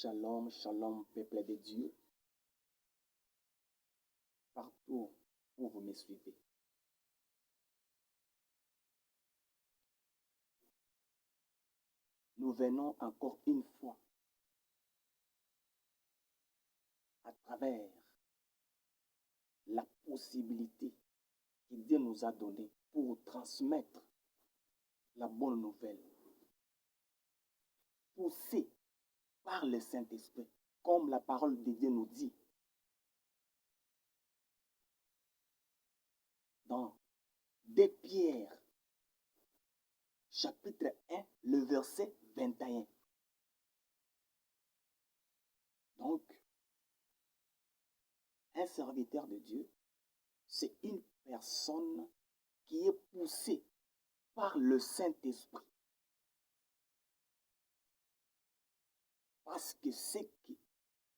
Shalom, shalom, peuple de Dieu, partout où vous me suivez. Nous venons encore une fois à travers la possibilité que Dieu nous a donnée pour transmettre la bonne nouvelle, poussé par le Saint-Esprit, comme la parole de Dieu nous dit dans 2 Pierre, chapitre 1, le verset 21. Donc, un serviteur de Dieu, c'est une personne qui est poussée par le Saint-Esprit. Parce que ce que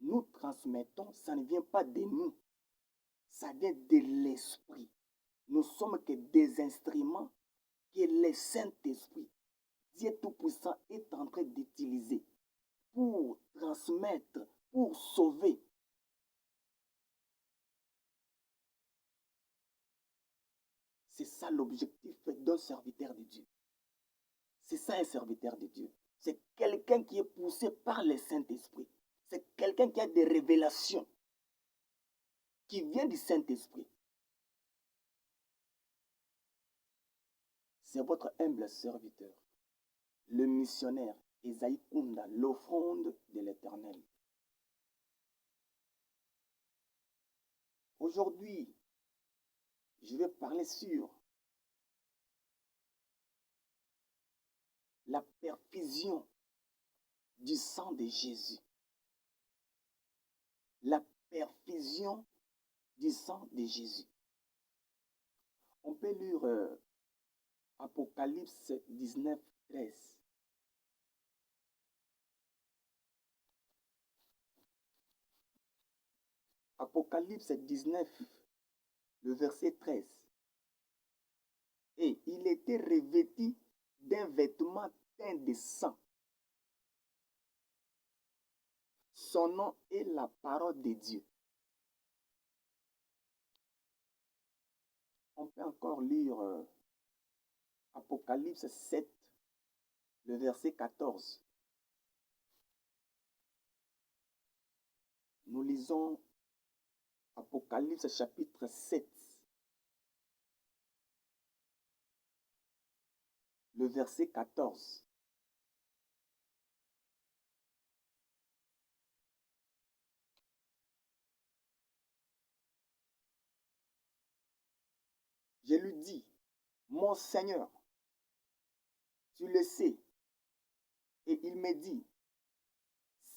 nous transmettons, ça ne vient pas de nous, ça vient de l'Esprit. Nous sommes que des instruments que le Saint-Esprit, Dieu Tout-Puissant, est en train d'utiliser pour transmettre, pour sauver. C'est ça l'objectif d'un serviteur de Dieu. C'est ça un serviteur de Dieu. C'est quelqu'un qui est poussé par le Saint-Esprit. C'est quelqu'un qui a des révélations qui viennent du Saint-Esprit. C'est votre humble serviteur, le missionnaire Esaïe Kunda, l'offrande de l'Éternel. Aujourd'hui, je vais parler sur la perfusion du sang de Jésus. La perfusion du sang de Jésus. On peut lire Apocalypse 19, 13. Apocalypse 19, le verset 13. Et il était revêtu d'un vêtement teint de sang. Son nom est la parole de Dieu. On peut encore lire Apocalypse 7, le verset 14. Nous lisons Apocalypse chapitre 7, le verset 14. Je lui dis, mon Seigneur, tu le sais. Et il me dit,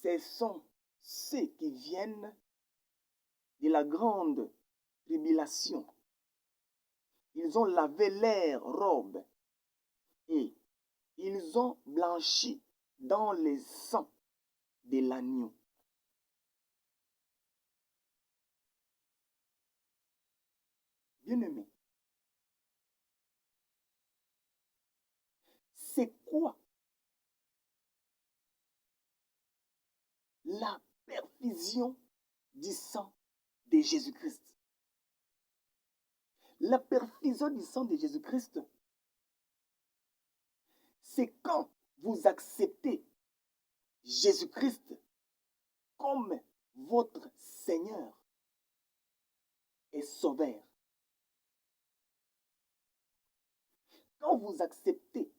ce sont ceux qui viennent de la grande tribulation. Ils ont lavé leurs robes et ils ont blanchi dans le sang de l'agneau. Bien-aimé, c'est quoi la perfusion du sang de Jésus-Christ? La perfusion du sang de Jésus-Christ, c'est quand vous acceptez Jésus-Christ comme votre Seigneur et Sauveur. Quand vous acceptez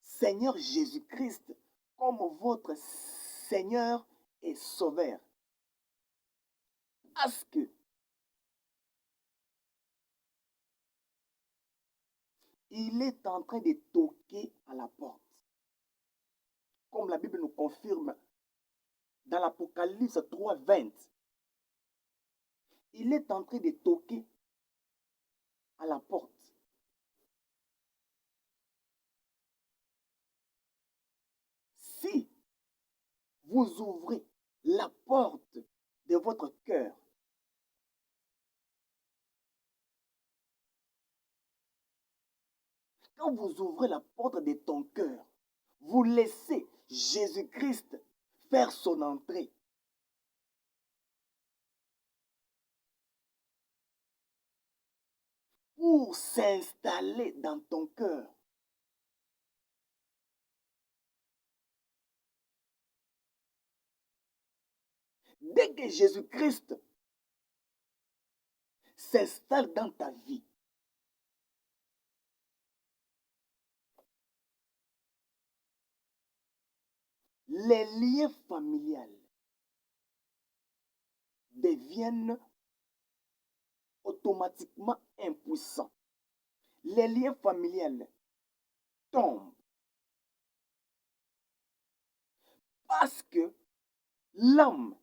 Seigneur Jésus-Christ comme votre Seigneur et Sauveur, parce que il est en train de toquer à la porte. Comme la Bible nous confirme dans l'Apocalypse 3, 20. Il est en train de toquer à la porte. Si vous ouvrez la porte de votre cœur, quand vous ouvrez la porte de ton cœur, vous laissez Jésus-Christ faire son entrée, pour s'installer dans ton cœur, dès que Jésus-Christ s'installe dans ta vie, les liens familiaux deviennent automatiquement impuissants. Les liens familiaux tombent parce que l'âme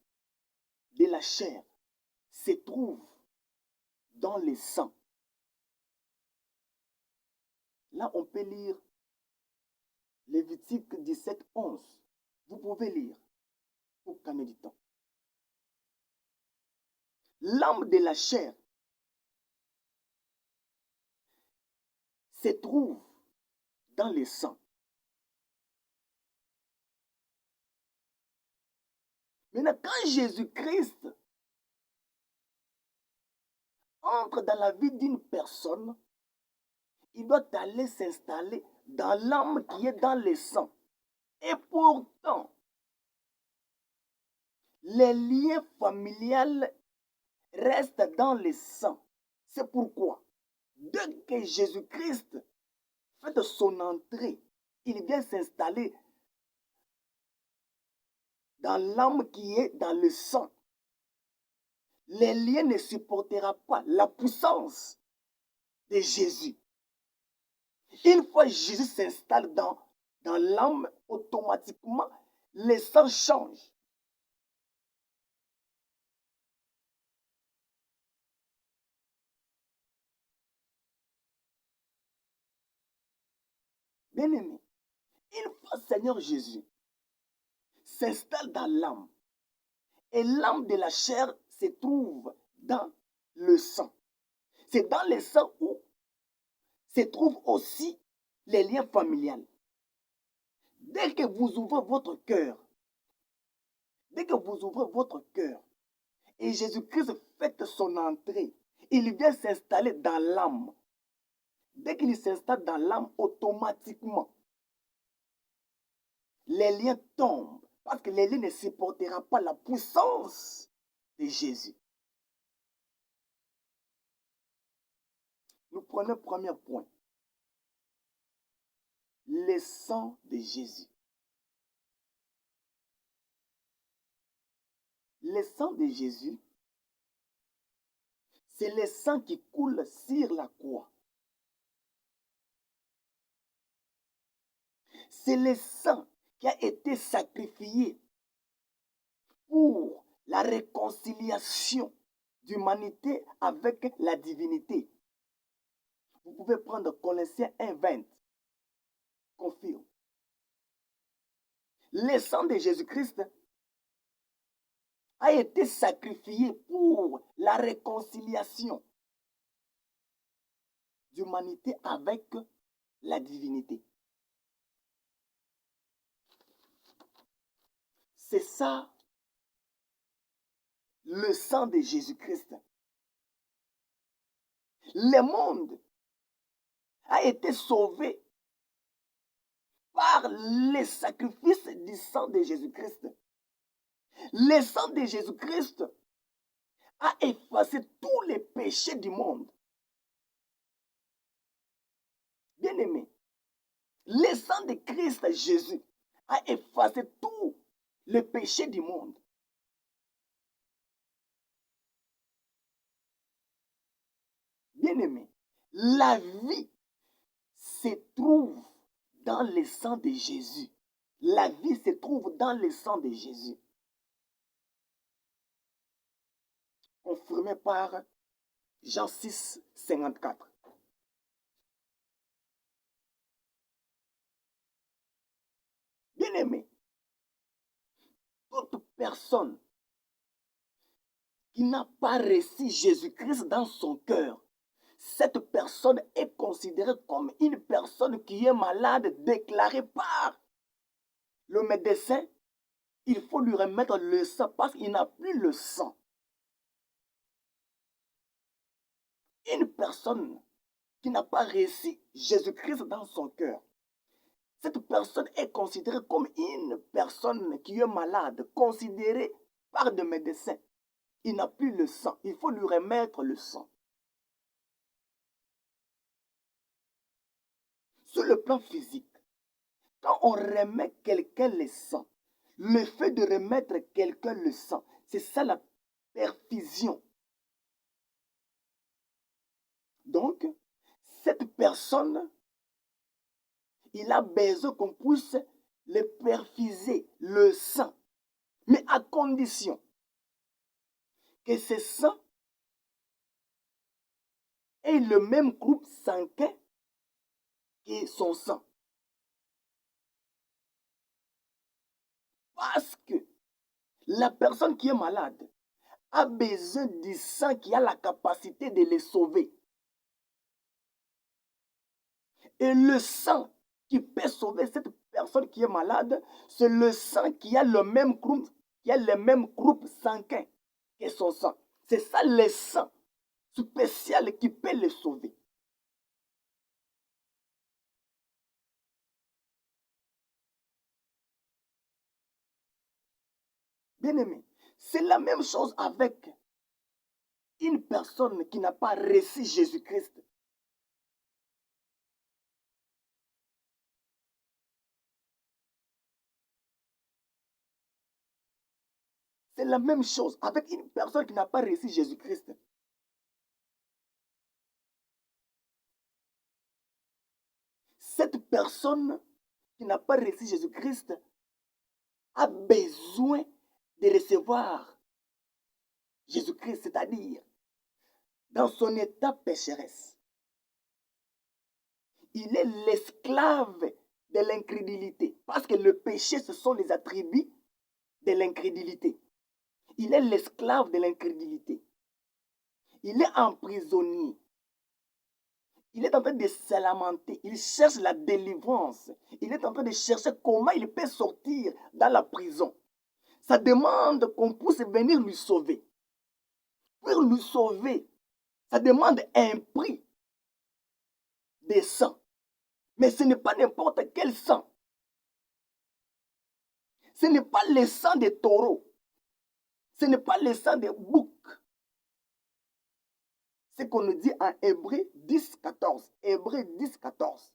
de la chair se trouve dans le sang. Là, on peut lire Lévitique 17, 11. Vous pouvez lire pour gagner du temps. L'âme de la chair se trouve dans le sang. Maintenant, quand Jésus-Christ entre dans la vie d'une personne, il doit aller s'installer dans l'âme qui est dans le sang. Et pourtant, les liens familiaux restent dans le sang. C'est pourquoi, dès que Jésus-Christ fait son entrée, il vient s'installer dans l'âme qui est dans le sang. Les liens ne supporteront pas la puissance de Jésus. Une fois que Jésus s'installe dans l'âme, automatiquement, le sang change. Bien-aimé, une fois Seigneur Jésus s'installe dans l'âme, et l'âme de la chair se trouve dans le sang. C'est dans le sang où se trouvent aussi les liens familiaux. Dès que vous ouvrez votre cœur, et Jésus-Christ fait son entrée, il vient s'installer dans l'âme. Dès qu'il s'installe dans l'âme, automatiquement, les liens tombent. Parce que les liens ne supporteront pas la puissance de Jésus. Nous prenons le premier point. Le sang de Jésus. Le sang de Jésus, c'est le sang qui coule sur la croix. C'est le sang qui a été sacrifié pour la réconciliation d'humanité avec la divinité. Vous pouvez prendre Colossiens 1:20. Confirme. Le sang de Jésus-Christ a été sacrifié pour la réconciliation d'humanité avec la divinité. C'est ça, le sang de Jésus-Christ. Le monde a été sauvé par le sacrifice du sang de Jésus-Christ. Le sang de Jésus-Christ a effacé tous les péchés du monde. Bien-aimé, le sang de Christ Jésus a effacé tous les péchés du monde. Bien-aimé, la vie se trouve dans le sang de Jésus. La vie se trouve dans le sang de Jésus. Confirmé par Jean 6, 54. Bien-aimé, toute personne qui n'a pas reçu Jésus-Christ dans son cœur, cette personne est considérée comme une personne qui est malade, déclarée par le médecin, il faut lui remettre le sang parce qu'il n'a plus le sang. Une personne qui n'a pas reçu Jésus-Christ dans son cœur, cette personne est considérée comme une personne qui est malade, considérée par des médecins. Il n'a plus le sang, il faut lui remettre le sang. Sur le plan physique, quand on remet quelqu'un le sang, le fait de remettre quelqu'un le sang, c'est ça la perfusion. Donc, cette personne, il a besoin qu'on puisse le perfuser, le sang, mais à condition que ce sang ait le même groupe sanguin que son sang. Parce que la personne qui est malade a besoin du sang qui a la capacité de le sauver. Et le sang qui peut sauver cette personne qui est malade, c'est le sang qui a le même groupe sanguin que son sang. C'est ça le sang spécial qui peut le sauver. Bien-aimé, c'est la même chose avec une personne qui n'a pas reçu Jésus-Christ. C'est la même chose avec une personne qui n'a pas reçu Jésus-Christ. Cette personne qui n'a pas reçu Jésus-Christ a besoin de recevoir Jésus-Christ, c'est-à-dire dans son état pécheresse. Il est l'esclave de l'incrédulité. Parce que le péché, ce sont les attributs de l'incrédulité. Il est l'esclave de l'incrédulité. Il est emprisonné. Il est en train de se lamenter. Il cherche la délivrance. Il est en train de chercher comment il peut sortir dans la prison. Ça demande qu'on puisse venir lui sauver. Pour lui sauver, ça demande un prix de sang. Mais ce n'est pas n'importe quel sang. Ce n'est pas le sang des taureaux. Ce n'est pas le sang des boucs. Ce qu'on nous dit en Hébreu 10, 14. Hébreu 10, 14.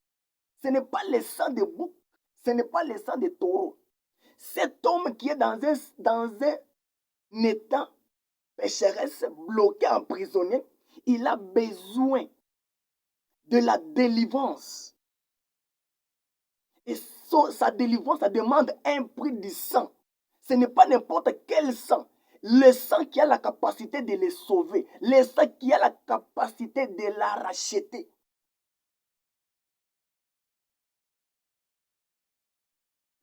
Ce n'est pas le sang des boucs. Ce n'est pas le sang des taureaux. Cet homme qui est dans un état pécheresse, bloqué, emprisonné, il a besoin de la délivrance. Et sa délivrance, ça demande un prix du sang. Ce n'est pas n'importe quel sang. Le sang qui a la capacité de les sauver. Le sang qui a la capacité de la racheter.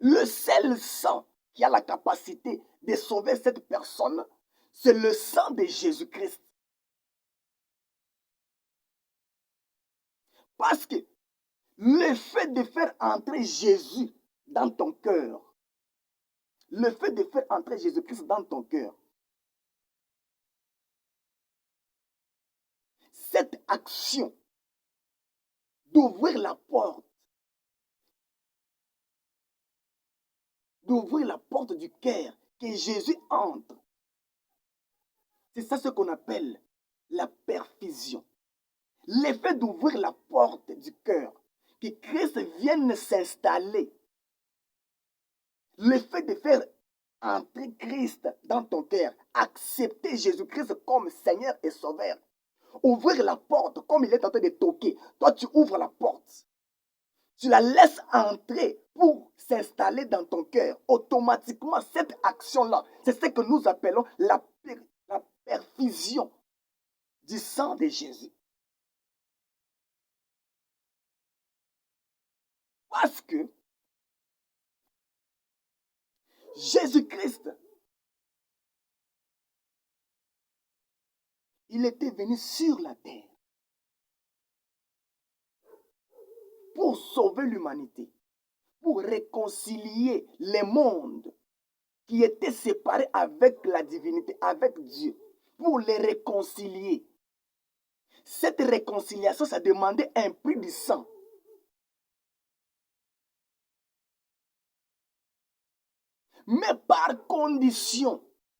Le seul sang qui a la capacité de sauver cette personne, c'est le sang de Jésus-Christ. Parce que le fait de faire entrer Jésus dans ton cœur, le fait de faire entrer Jésus-Christ dans ton cœur, cette action d'ouvrir la porte du cœur, que Jésus entre, c'est ça ce qu'on appelle la perfusion. L'effet d'ouvrir la porte du cœur, que Christ vienne s'installer. Le fait de faire entrer Christ dans ton cœur, accepter Jésus-Christ comme Seigneur et Sauveur, ouvrir la porte comme il est en train de toquer. Toi, tu ouvres la porte. Tu la laisses entrer pour s'installer dans ton cœur. Automatiquement, cette action-là, c'est ce que nous appelons la perfusion du sang de Jésus. Parce que Jésus-Christ, il était venu sur la terre pour sauver l'humanité, pour réconcilier les mondes qui étaient séparés avec la divinité, avec Dieu, pour les réconcilier. Cette réconciliation, ça demandait un prix du sang. Mais par condition